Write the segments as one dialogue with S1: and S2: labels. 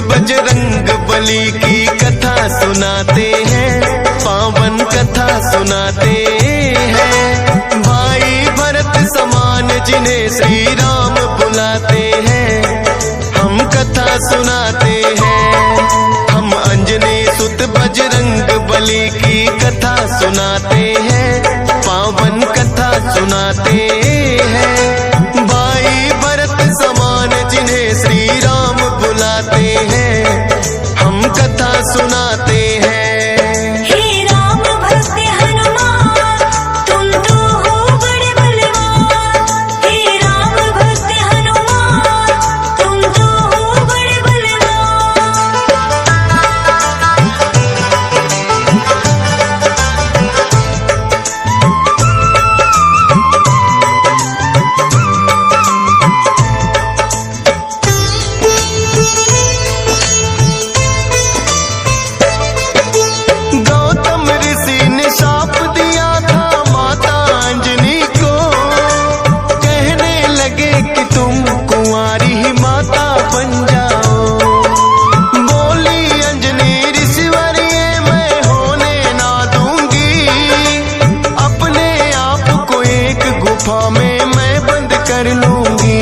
S1: बजरंग बली की कथा सुनाते हैं, पावन कथा सुनाते हैं। भाई भरत समान जिन्हें श्री राम बुलाते हैं, हम कथा सुनाते हैं। हम अंजनी सुत बजरंग बली की कथा सुनाते हैं, पावन कथा सुनाते हैं। भाई भरत समान जिन्हें श्री राम बुलाते हैं, हम कथा सुनाते हैं।
S2: हे राम भक्त हनुमान, तुम तो हो बड़े बलवान। हे राम भक्त हनुमान, तुम तो हो बड़े बलवान।
S1: गौतम ऋषि ने शाप दिया था माता अंजनी को, कहने लगे कि तुम कुंवारी ही माता बन जाओ। बोली अंजनी ऋषिवर्य मैं होने ना दूंगी, अपने आप को एक गुफा में मैं बंद कर लूंगी।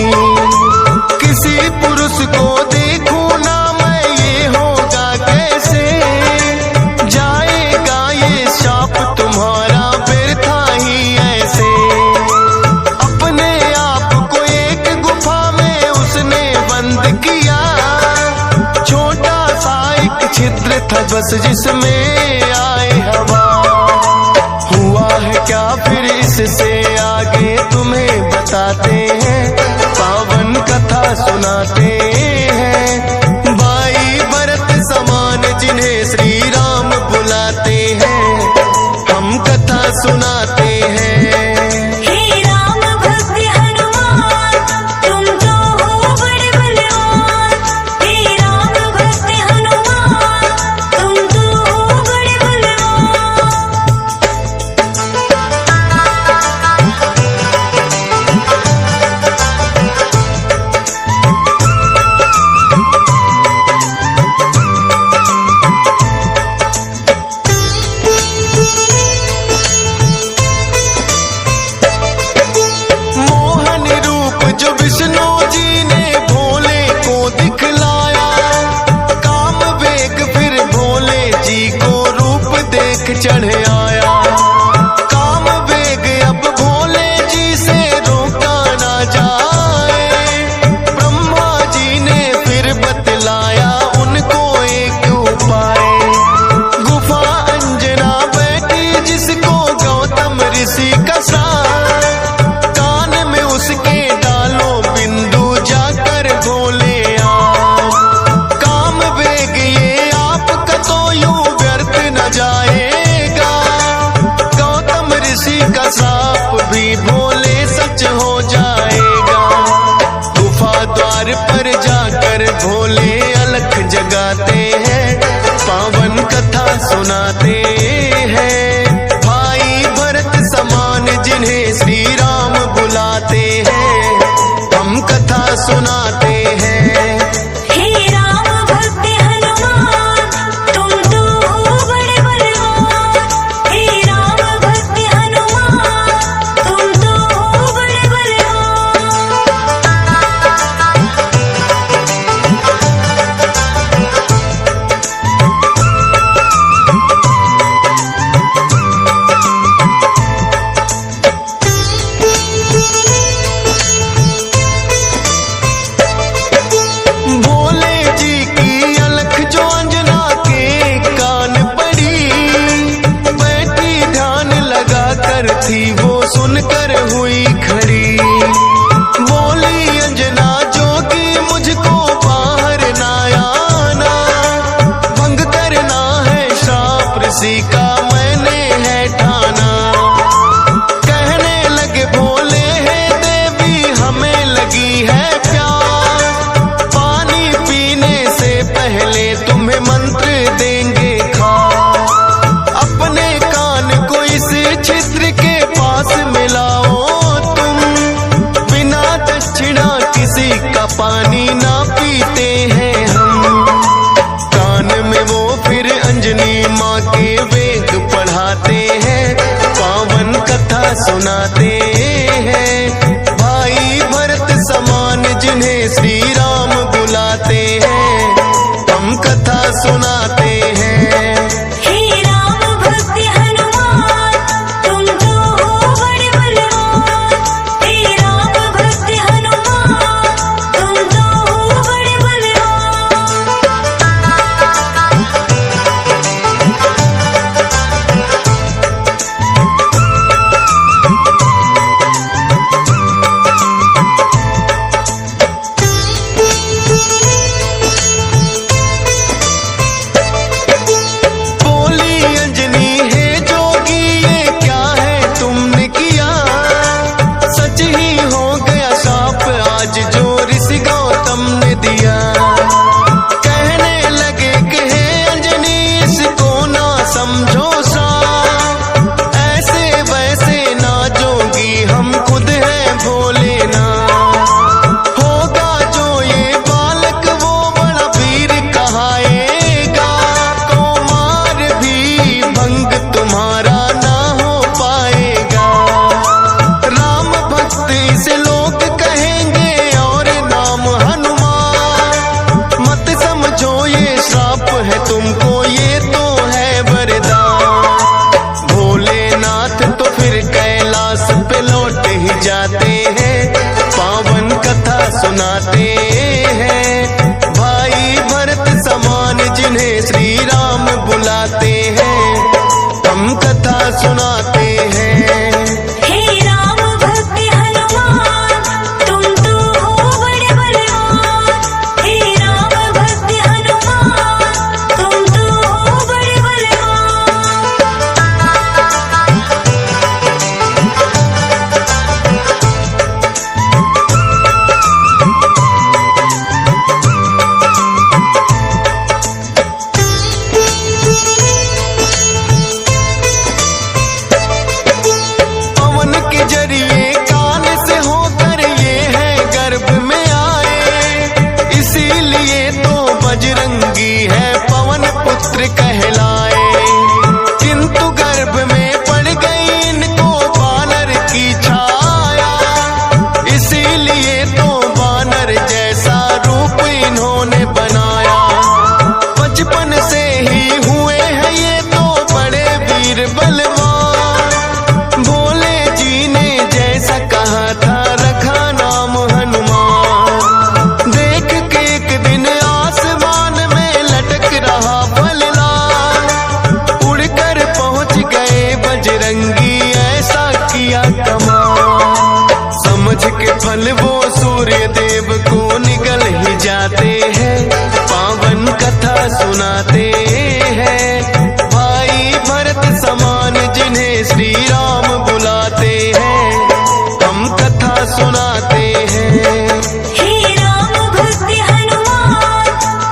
S1: किसी पुरुष को देखूं ना मैं, ये होगा कैसे? जाएगा ये शाप तुम्हारा व्यर्था ही ऐसे। अपने आप को एक गुफा में उसने बंद किया, छोटा सा एक छिद्र था बस जिसमें आए हवा। हुआ है क्या फिर इससे आगे तुम्हें बताते हैं, पावन कथा सुनाते हैं। भाई भरत समान जिन्हें श्री राम बुलाते हैं, हम कथा सुनाते हैं।
S2: हे राम भक्त हनुमान, तुम तो हो बड़े बलवान। हे राम भक्त हनुमान, तुम तो हो बड़े बलवान।
S1: मोहन रूप जो विष्णु जी ने भोले को दिखलाया, काम वेग फिर भोले जी को रूप देख चढ़ आया। काम वेग अब भोले जी से रोका ना जाए, ब्रह्मा जी ने फिर बतलाया उनको एक उपाय। गुफा अंजना बैठी जिसको गौतम ऋषि का साथ, कान में उसके डालो बिंदु जाकर भोले आप। काम वेग ये आपका तो यूं व्यर्थ न जाएगा, गौतम ऋषि का साप भी भोले सच हो जाएगा। गुफा द्वार पर जाकर भोले अलख जगाते हैं, पावन कथा सुनाते हैं। भाई भरत समान जिन्हें श्री राम बुलाते हैं, हम कथा सुनाते हैं।
S2: हे राम भक्त हनुमान, तुम तो हो बड़े बलवान। हे राम भक्त हनुमान, तुम तो हो बड़े बलवान।
S1: भोले जी की अलख जो अंजना के कान पड़ी, बैठी ध्यान लगा कर थी वो सुनकर हुई खड़ी। बोली अंजना जोगी मुझको बाहर ना आना, भंग करना है शाप ऋषि का मैंने है ठाना। कहने लगे भोले है देवी हमें लगी है प्यास, पानी पीने से पहले तुम्हें मंत्र देंगे खास। अपने कान को इस छिद्र के पास मिलाओ तुम, बिना दक्षिणा किसी का पानी ना पीते हैं हम। सुनाते हैं। भाई भरत समान जिन्हें श्री राम बुलाते हैं, हम कथा सुनाते हैं।
S2: हे राम भक्त हनुमान तुम तो हो बड़े बलवान। हे राम भक्त हनुमान तुम तो हो बड़े बलवान।
S1: बोली अंजनी है जोगी ये क्या है तुमने किया, सच ही हो गया शाप आज जो ऋषि गौतम ने दिया। कहने लगे कि हे अंजनी इसको ना समझो सा, ऐसे वैसे ना जोगी हम खुद हैं भोले ना। होगा जो ये बालक वो बड़ा वीर कहाएगा, कुमार भी भंग तुम्हारा ना हो पाएगा। राम भक्त इसे लोग कहेंगे और नाम हनुमान, मत समझो ये श्राप है तुमको ये तो है वरदान। भोलेनाथ तो फिर कैलाश पे लौट ही जाते हैं, पावन कथा सुनाते हैं। भाई भरत समान जिन्हें श्री राम बुलाते हैं, हम कथा सुनाते हैं।
S2: हे राम भक्त हनुमान तुम तो हो बड़े बलवान। हे राम भक्त हनुमान तुम तो हो बड़े बलवान।
S1: पवन के जरिए कान से होकर ये है गर्भ में आए, इसीलिए तो बजरंगी है पवन पुत्र कहलाए। किंतु गर्भ में पड़ गई इनको वानर की छाया, इसीलिए तो वानर जैसा रूप इन्होंने बनाया। बचपन से ही हुए हैं ये तो बड़े वीर बलवान, भोले जी ने जैसा कहा था रखा नाम हनुमान। देख के एक दिन आसमान में लटक रहा फलदार, उड़कर पहुंच गए बजरंगी ऐसा किया कमाल। समझ के फल वो सूर्य देव को निकल ही जाते हैं, पावन कथा सुनाते हैं। भाई भरत समान जिन्हें श्री राम बुलाते हैं, हम कथा सुनाते हैं।
S2: हे राम भक्त हनुमान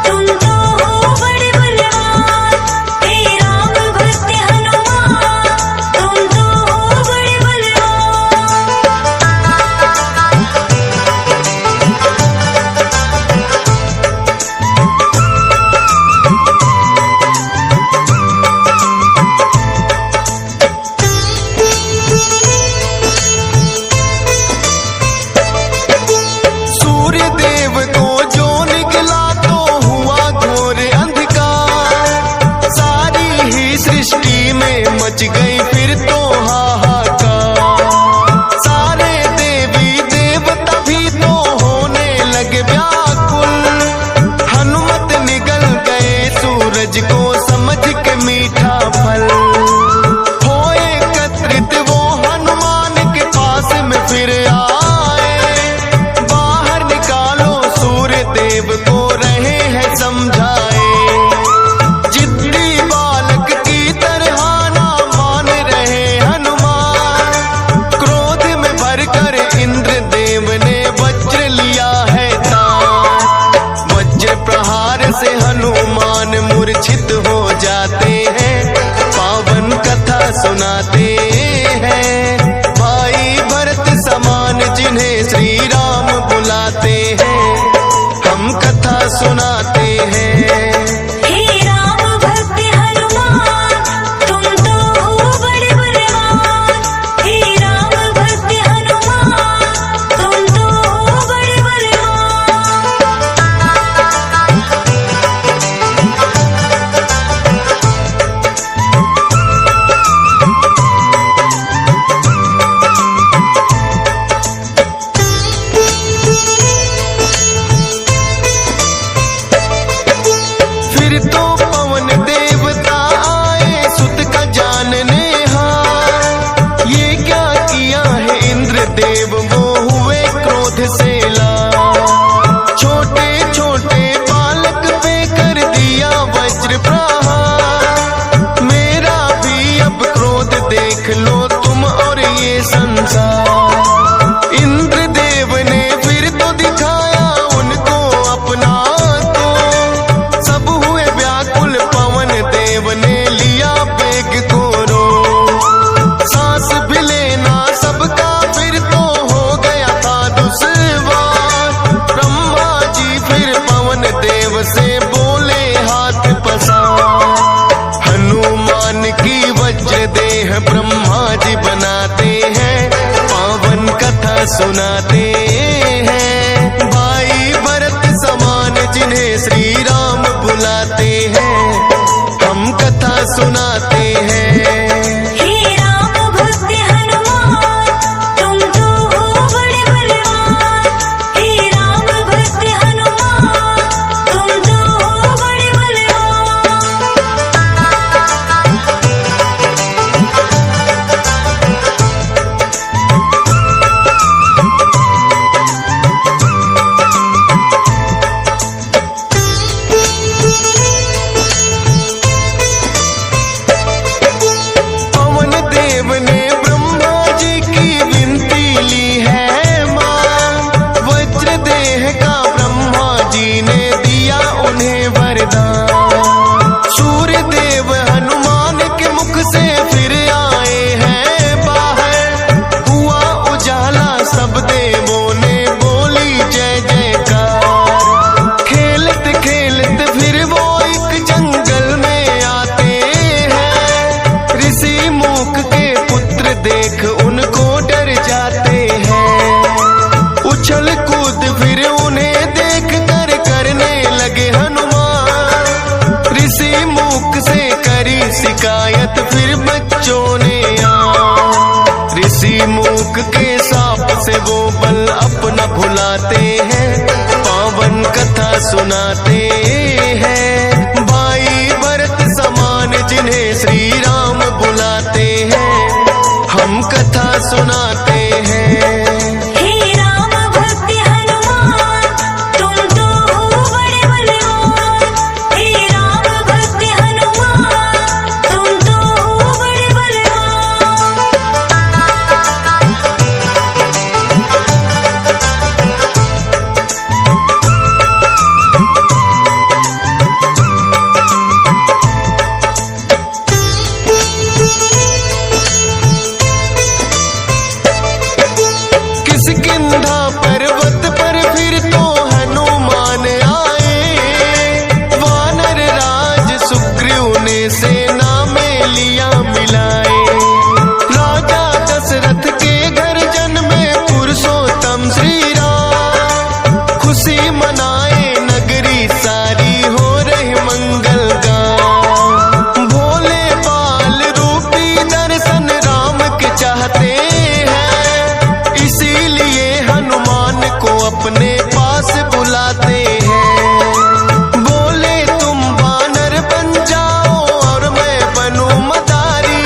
S2: तुम तो हो बड़े बलवान। हे राम भक्त हनुमान तुम तो हो बड़े बलवान।
S1: सूर्य देव को जो निकला तो हुआ घोर अंधकार, सारी ही सृष्टि में मच गई फिर तो हाहाकार। सारे देवी देवता भी तो होने लगे व्याकुल, हनुमत निगल गए सूरज को समझ के मीठा फल। हो एकत्रित वो हनुमान के पास में फिर आए, बाहर निकालो सूर्य देव को रहे हैं समझाए। जिद्दी बालक की तरह ना मान रहे हनुमान, क्रोध में भरकर इंद्र देव ने वज्र लिया है तान। वज्र प्रहार से हनुमान मूर्छित हो जाते हैं, पावन कथा सुनाते हैं। भाई भरत समान जिन्हें श्री राम बुलाते हैं, हम कथा सुनाते हैं।
S2: हे राम भक्त हनुमान तुम तो हो बड़े बलवान। हे राम
S1: देह ब्रह्मा जी बनाते हैं, पावन कथा सुनाते हैं। भाई भरत समान जिन्हें श्री राम बुलाते हैं, हम कथा सुनाते हैं।
S2: हे राम भक्त हनुमान, तुम तो हो बड़े बलवान। हे राम भक्त हनुमान, तुम तो हो बड़े बलवान।
S1: पवन देव ने ब्रह्मा जी की विनती ली है मां, वज्र देह का ब्रह्मा जी ने दिया उन्हें वरदान। सूर्य देव हनुमान के मुख से फिर आए हैं बाहर, हुआ उजाला सब देवों ने बोली जय जयकार। खेलत खेलत फिर वो एक जंगल में आते हैं, ऋषि मूक के पुत्र देख उनको डर जाते हैं। उछल कूद फिर उन्हें देख कर करने लगे हनुमान, ऋषि मूक से करी शिकायत फिर बच्चों ने ऋषि मूक के साप से वो बल अपना भुलाते हैं, पावन कथा सुनाते हैं। भाई भरत समान जिन्हें श्री राम बुलाते हैं, हम कथा सुनाते हैं।
S2: हे राम भक्त हनुमान, तुम तो हो बड़े बलवान। हे राम भक्त हनुमान, तुम तो हो बड़े बलवान।
S1: किष्किंधा पर्वत पर फिर तो हनुमान आए, वानर राज सुग्रीव ने सेना में लिया मिलाए। राजा दशरथ के घर जन्मे पुरुषोत्तम श्री राम, खुशी मनाए नगरी सारी हो रही मंगल गान। भोले बाल रूपी दर्शन राम के चाहते हैं, इसीलिए हनुमान को अपने पास बुलाते हैं। बोले तुम वानर बन जाओ और मैं बनूं मदारी,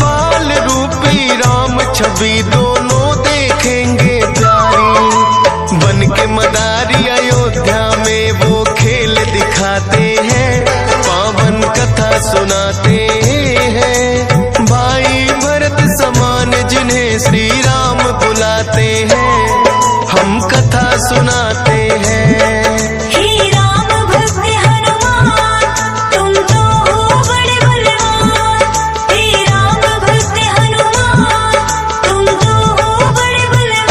S1: बाल रूपी राम छवि दोनों देखेंगे प्यारी। बन के मदारी अयोध्या में वो खेल दिखाते हैं, पावन कथा सुनाते हैं। भाई भरत समान जिन्हें श्री राम बुलाते हैं, हम कथा सुनाते हैं।
S2: हे राम भक्त हनुमान, तुम तो हो बड़े बलवान। हे राम भक्त हनुमान, तुम तो हो बड़े बलवान।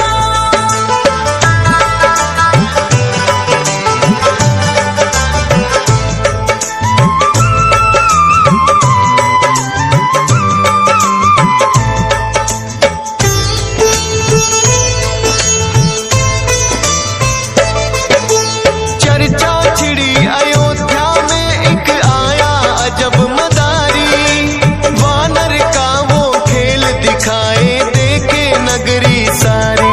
S1: चर्चा छिड़ी अयोध्या में एक आया अजब मदारी, वानर का वो खेल दिखाए देखे नगरी सारी।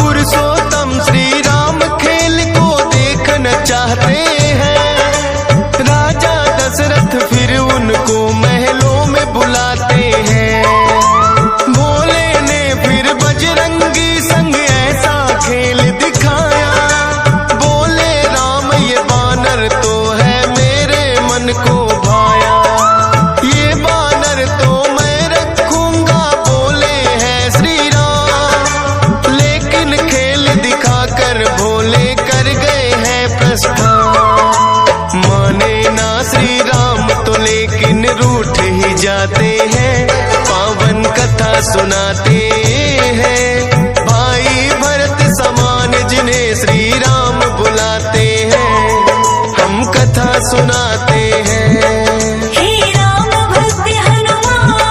S1: पुरुषोत्तम श्री राम खेल को देखना चाहते हैं, राजा दशरथ फिर उनको महलों में बुलाते हैं। भोले ने फिर बजरंगी संग ऐसा खेल दिखाया, बोले राम ये बानर तो है मेरे मन को भाया। ये बानर तो मैं रखूंगा, बोले हैं श्री राम, लेकिन खेल दिखाकर भोले कर गए हैं प्रस्थान। माने ना श्री राम तो लेकिन रूठ ही जाते हैं, पावन कथा सुनाते हैं। भाई भरत समान जिन्हें श्री राम बुलाते हैं, हम कथा सुनाते हैं।
S2: हे राम भक्त हनुमान,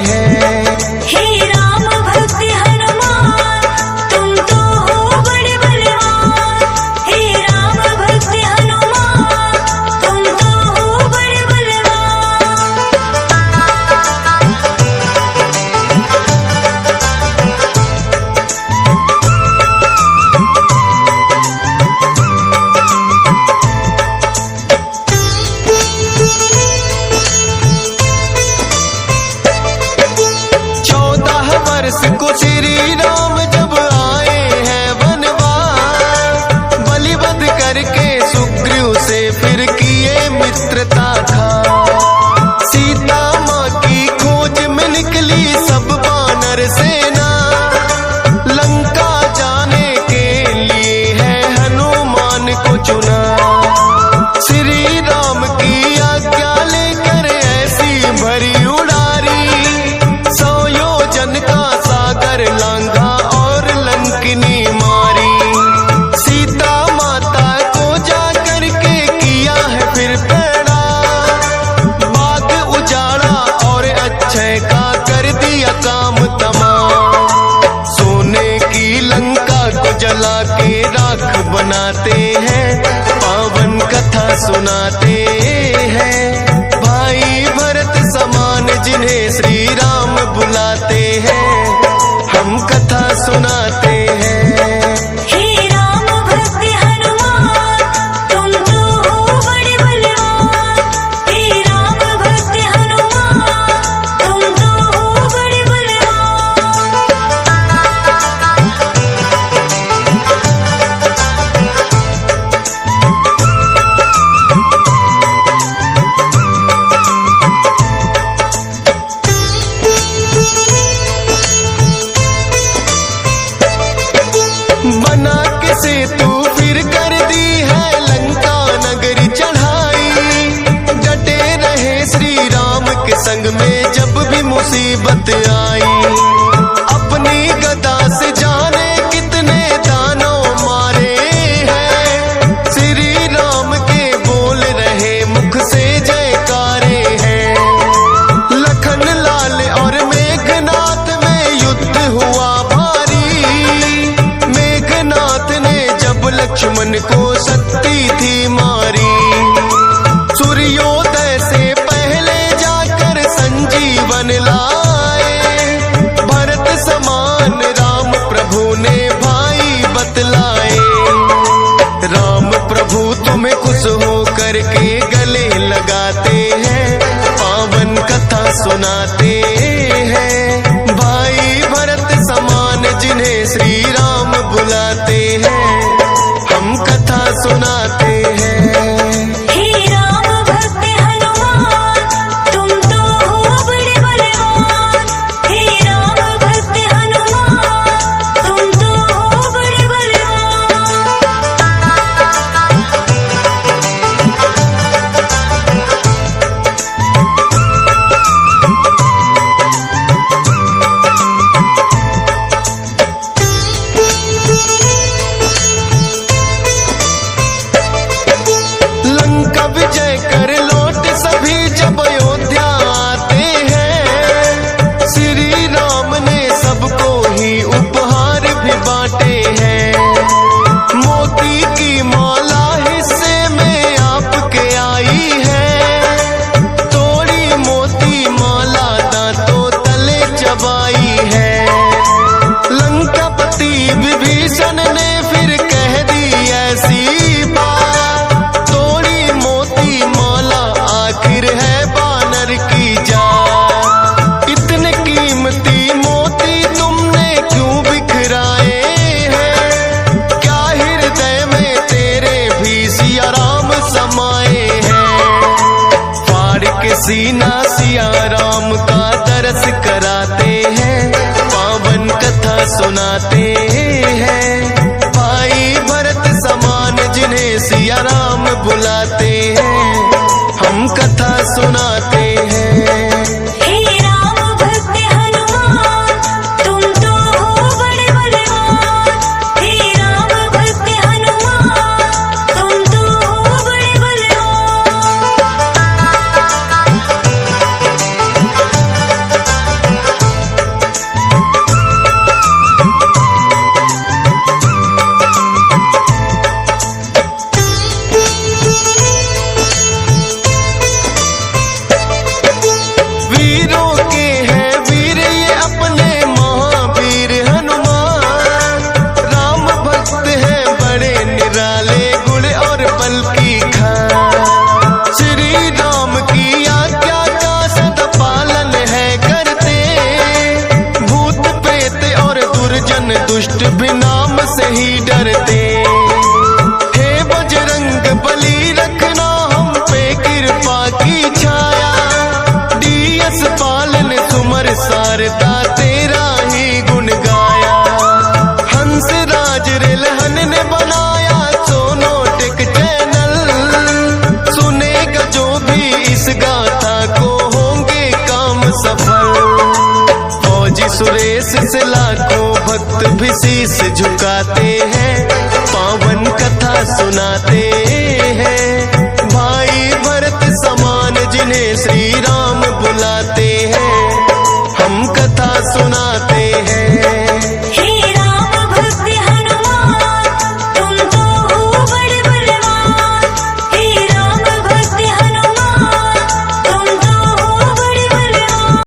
S1: हैं।
S2: हे राम भक्त हनुमान तुम तो हो बड़े बलवान। हे राम भक्त हनुमान तुम तो हो बड़े बलवान।
S1: वर्ष को श्री राम जब आए हैं वनवास, बलिवध करके सुग्रीव से फिर किए मित्रता था। सीता माँ की खोज में निकली सब वानर सेना, लंका जाने के लिए है हनुमान को चुना। श्री राम की आज्ञा लेकर ऐसी भरी उड़ारी, लांघा और लंकिनी मारी। सीता माता को जाकर के किया है फिर पैड़ा, बाग उजाड़ा और अक्षय का कर दिया काम तमाम। सोने की लंका को जला के राख बनाते हैं, पावन कथा सुनाते हैं। भाई भरत समान जिन्हें श्री राम बुलाते हैं, हम कथा सुनाते हैं।
S2: हे राम भक्त हनुमान तुम तो हो बड़े बलवान। हे राम भक्त हनुमान तुम तो हो बड़े बलवान।
S1: बना के सेतु फिर कर दी है लंका नगरी चढ़ाई। डटे रहे श्री राम के संग में जब भी मुसीबत आई। अपनी गदा से जाने कितने दानव मारे हैं, श्री राम के बोल रहे मुख से जयकारे हैं। लखन लाल और मेघनाथ में युद्ध हुआ भारी, लक्ष्मण को शक्ति थी मारी। सूर्योदय से पहले जाकर संजीवन लाए, भरत समान राम प्रभु ने भाई बतलाए। राम प्रभु तुम्हें खुश हो करके गले लगाते हैं, पावन कथा सुनाते हैं। भाई भरत समान जिन्हें श्री राम बुलाते हैं, हम कथा सुनाते हैं।
S2: हे राम भक्त हनुमान तुम तो हो बड़े बलवान। हे राम भक्त हनुमान तुम तो हो बड़े बलवान।
S1: पर शारदा तेरा ही गुण गाया। हंस राज रेलहन ने बनाया सोनोटेक चैनल, सुनेगा जो भी इस गाथा को होंगे काम सफल। फौजी सुरेश से लाखों भक्त भी शीश झुकाते हैं, पावन कथा सुनाते